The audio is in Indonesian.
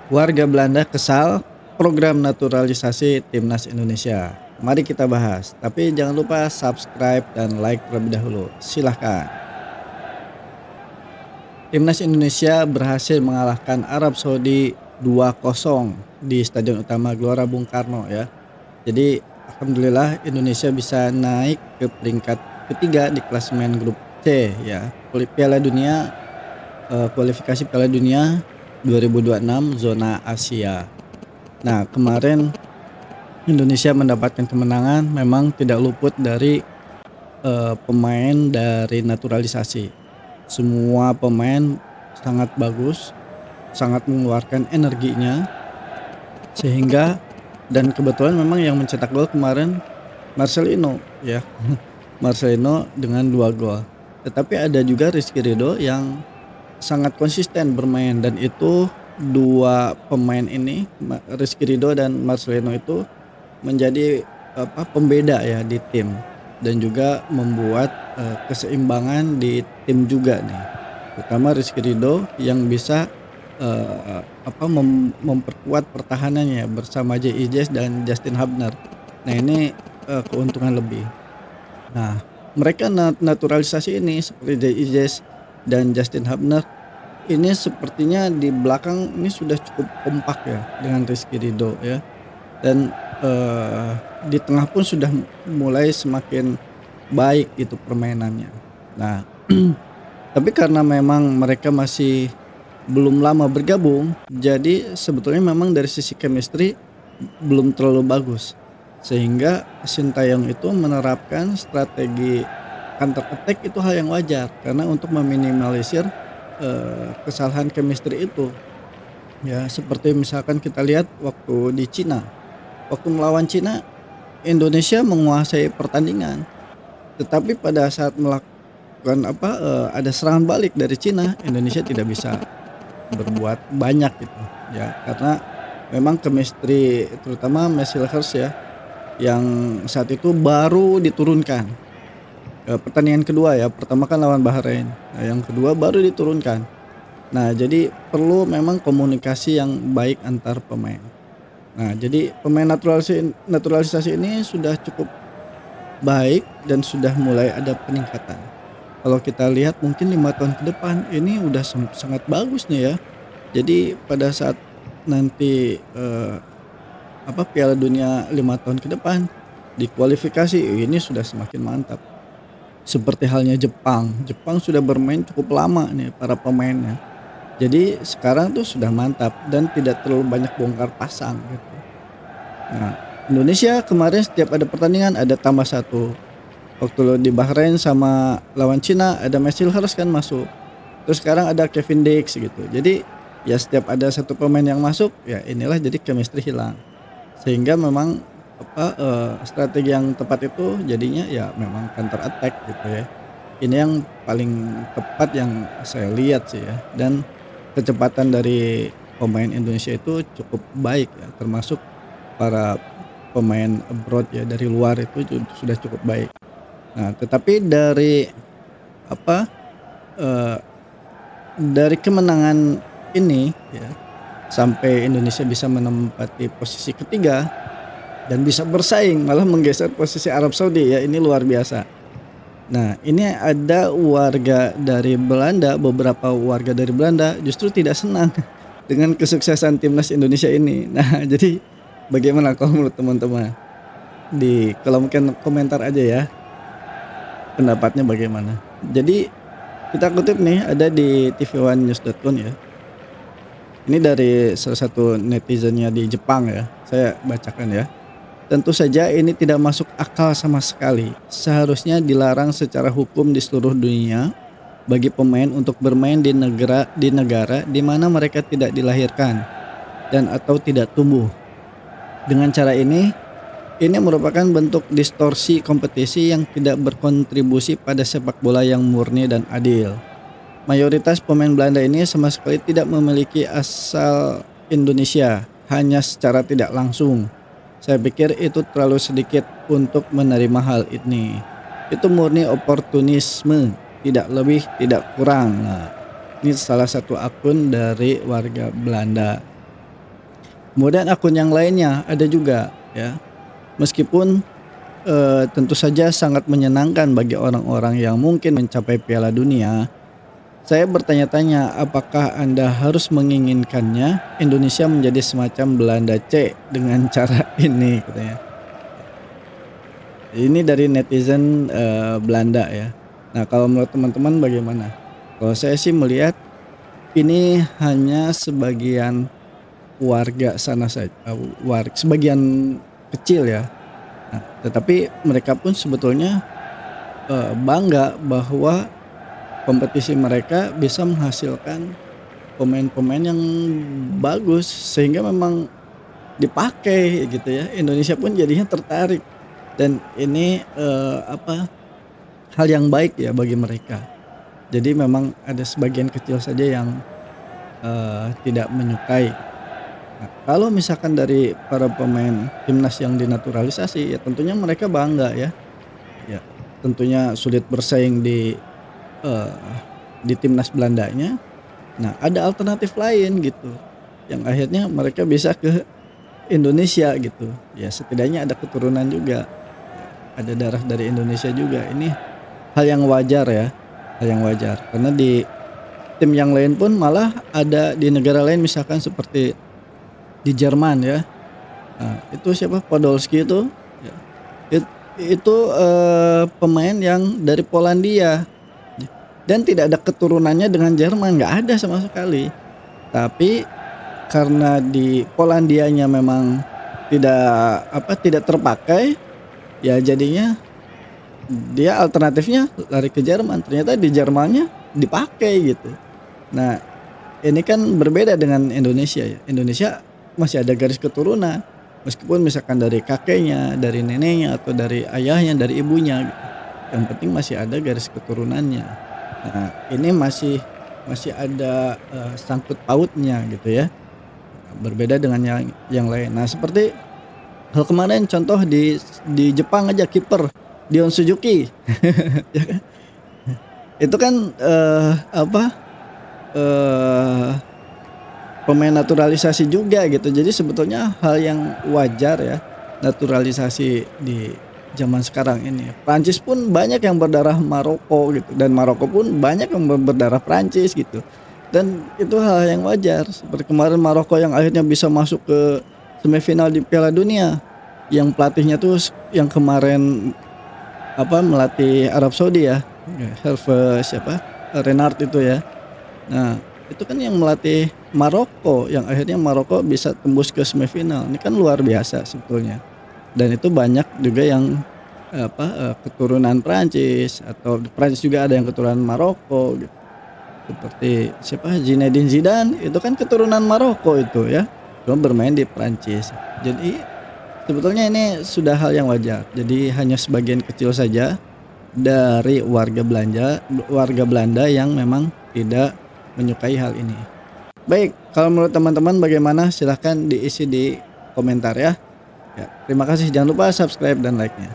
Warga Belanda kesal program naturalisasi Timnas Indonesia. Mari kita bahas. Tapi jangan lupa subscribe dan like terlebih dahulu. Silahkan. Timnas Indonesia berhasil mengalahkan Arab Saudi 2-0 di Stadion Utama Gelora Bung Karno ya. Jadi alhamdulillah Indonesia bisa naik ke peringkat ketiga di klasemen grup C ya. Piala Dunia kualifikasi Piala Dunia 2026 zona Asia. Nah, kemarin Indonesia mendapatkan kemenangan memang tidak luput dari pemain dari naturalisasi. Semua pemain sangat bagus, sangat mengeluarkan energinya sehingga dan kebetulan memang yang mencetak gol kemarin Marcelino ya. Marcelino dengan 2 gol. Tetapi ada juga Rizky Ridho yang sangat konsisten bermain dan itu dua pemain ini Rizky Ridho dan Marcelino itu menjadi pembeda ya di tim dan juga membuat keseimbangan di tim juga nih. Terutama Rizky Ridho yang bisa memperkuat pertahanannya bersama JIJS dan Justin Hubner. Nah ini keuntungan lebih. Nah mereka naturalisasi ini seperti JIJS dan Justin Hubner ini sepertinya di belakang ini sudah cukup kompak ya dengan Rizky Ridho ya. Dan di tengah pun sudah mulai semakin baik itu permainannya. Nah, tapi karena memang mereka masih belum lama bergabung, jadi sebetulnya memang dari sisi chemistry belum terlalu bagus. Sehingga Sintayong itu menerapkan strategi counter attack itu hal yang wajar karena untuk meminimalisir kesalahan chemistry itu. Ya, seperti misalkan kita lihat waktu di Cina. Waktu melawan Cina, Indonesia menguasai pertandingan. Tetapi pada saat melakukan ada serangan balik dari Cina, Indonesia tidak bisa berbuat banyak gitu ya karena memang chemistry terutama Mesilhers ya yang saat itu baru diturunkan pertandingan kedua ya, pertama kan lawan Bahrain, nah, yang kedua baru diturunkan. Nah jadi perlu memang komunikasi yang baik antar pemain. Nah jadi pemain naturalisasi ini sudah cukup baik dan sudah mulai ada peningkatan. Kalau kita lihat mungkin 5 tahun ke depan ini udah sangat bagus nih ya. Jadi pada saat nanti Piala Dunia 5 tahun ke depan di kualifikasi ini sudah semakin mantap. Seperti halnya Jepang. Jepang sudah bermain cukup lama nih para pemainnya. Jadi sekarang tuh sudah mantap dan tidak terlalu banyak bongkar pasang gitu. Nah, Indonesia kemarin setiap ada pertandingan ada tambah satu. Waktu di Bahrain sama lawan Cina ada Mesilhers kan masuk. Terus sekarang ada Kevin Dix gitu. Jadi ya setiap ada satu pemain yang masuk ya inilah jadi chemistry hilang. Sehingga memang strategi yang tepat itu jadinya ya memang counter attack gitu ya. Ini yang paling tepat yang saya lihat sih ya. Dan kecepatan dari pemain Indonesia itu cukup baik ya, termasuk para pemain abroad ya dari luar itu sudah cukup baik. Nah, tetapi dari kemenangan ini ya sampai Indonesia bisa menempati posisi ketiga dan bisa bersaing malah menggeser posisi Arab Saudi ya ini luar biasa. Nah, ini ada beberapa warga dari Belanda justru tidak senang dengan kesuksesan timnas Indonesia ini. Nah, jadi bagaimana kalau menurut teman-teman? Kalau mungkin komentar aja ya. Pendapatnya bagaimana? Jadi kita kutip nih ada di tv1news.com ya. Ini dari salah satu netizennya di Jepang ya. Saya bacakan ya. Tentu saja ini tidak masuk akal sama sekali. Seharusnya dilarang secara hukum di seluruh dunia bagi pemain untuk bermain di negara di mana mereka tidak dilahirkan dan atau tidak tumbuh. Dengan cara ini merupakan bentuk distorsi kompetisi yang tidak berkontribusi pada sepak bola yang murni dan adil. Mayoritas pemain Belanda ini sama sekali tidak memiliki asal Indonesia, hanya secara tidak langsung. Saya pikir itu terlalu sedikit untuk menerima hal ini. Itu murni oportunisme, tidak lebih, tidak kurang. Nah, ini salah satu akun dari warga Belanda. Kemudian akun yang lainnya ada juga ya. Meskipun tentu saja sangat menyenangkan bagi orang-orang yang mungkin mencapai Piala Dunia. Saya bertanya-tanya, apakah Anda harus menginginkannya Indonesia menjadi semacam Belanda C dengan cara ini katanya. Ini dari netizen Belanda ya. Nah, kalau menurut teman-teman bagaimana? Kalau saya sih melihat ini hanya sebagian warga sana saja, sebagian kecil ya. Nah, tetapi mereka pun sebetulnya bangga bahwa kompetisi mereka bisa menghasilkan pemain-pemain yang bagus sehingga memang dipakai gitu ya. Indonesia pun jadinya tertarik dan ini hal yang baik ya bagi mereka. Jadi memang ada sebagian kecil saja yang tidak menyukai. Nah, kalau misalkan dari para pemain timnas yang dinaturalisasi ya tentunya mereka bangga ya. Ya, tentunya sulit bersaing eee, di timnas Belandanya. Nah, ada alternatif lain gitu, yang akhirnya mereka bisa ke Indonesia gitu. Ya setidaknya ada keturunan juga, ada darah dari Indonesia juga. Ini hal yang wajar ya, hal yang wajar. Karena di tim yang lain pun malah ada di negara lain misalkan seperti di Jerman ya. Nah, itu siapa Podolski itu, ya, itu pemain yang dari Polandia dan tidak ada keturunannya dengan Jerman, nggak ada sama sekali. Tapi karena di Polandianya memang tidak terpakai, ya jadinya dia alternatifnya lari ke Jerman, ternyata di Jermannya dipakai gitu. Nah, ini kan berbeda dengan Indonesia ya, Indonesia masih ada garis keturunan, meskipun misalkan dari kakeknya, dari neneknya, atau dari ayahnya, dari ibunya gitu, yang penting masih ada garis keturunannya. Nah, ini masih ada, sangkut pautnya gitu ya, berbeda dengan yang lain. Nah, seperti hal kemarin contoh di Jepang aja kiper Dion Suzuki, ya kan. Itu kan, eee, pemain naturalisasi juga gitu. Jadi sebetulnya hal yang wajar ya, naturalisasi di zaman sekarang ini. Prancis pun banyak yang berdarah Maroko gitu dan Maroko pun banyak yang berdarah Prancis gitu. Dan itu hal yang wajar. Seperti kemarin Maroko yang akhirnya bisa masuk ke semifinal di Piala Dunia. Yang pelatihnya tuh yang kemarin melatih Arab Saudi ya. Herve siapa? Renard itu ya. Nah, itu kan yang melatih Maroko yang akhirnya Maroko bisa tembus ke semifinal. Ini kan luar biasa sebetulnya. Dan itu banyak juga yang keturunan Prancis atau di Prancis juga ada yang keturunan Maroko gitu. Seperti siapa Zinedine Zidane itu kan keturunan Maroko itu ya. Cuma bermain di Prancis. Jadi sebetulnya ini sudah hal yang wajar. Jadi hanya sebagian kecil saja dari warga Belanda yang memang tidak menyukai hal ini. Baik, kalau menurut teman-teman bagaimana silahkan diisi di komentar ya. Ya, terima kasih, jangan lupa subscribe dan like-nya.